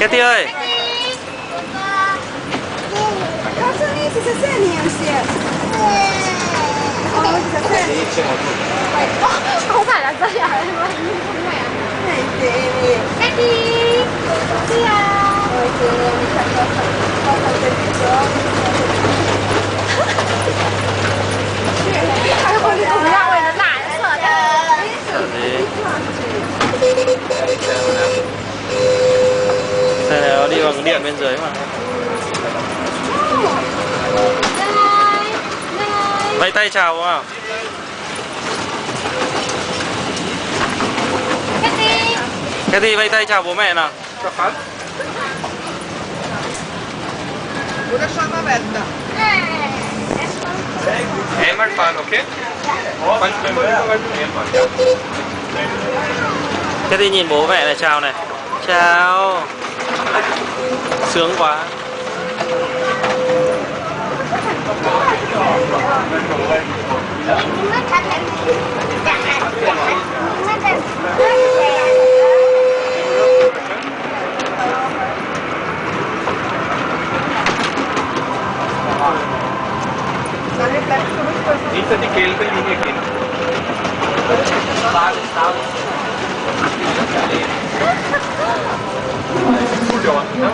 Katy ơi. Không phải là dây à? Katy. Katy à. Con cùng nhau này nó lại nó sợ đấy. Sợ gì? Xe này nó đi bằng điện bên dưới mà. Vẫy tay chào không nào? Katy. Katy vẫy tay chào bố mẹ nào. Einmal fahren, okay? Katy nhìn bố mẹ này chào này. Chào. Sướng quá. Nicht an die gelbe Linie gehen. Gut, ja.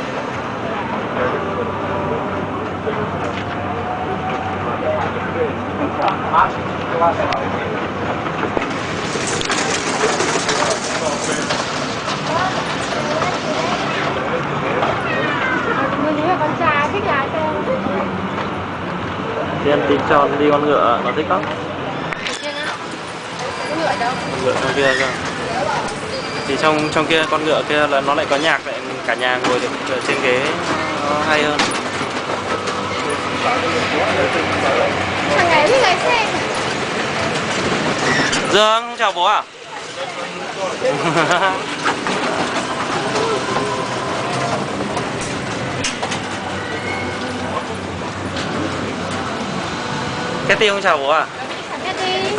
Mình nghĩ là con trai thích lái xe. Thì em tính cho nó đi con ngựa, nó thích lắm. Con ngựa đâu? Ngựa trong kia cơ. Thì trong kia con ngựa kia là nó lại có nhạc, lại cả nhà ngồi được ở trên ghế nó hay hơn. Thằng này thích lái xe. Dương, không chào bố à? Katy không chào bố à? Katy.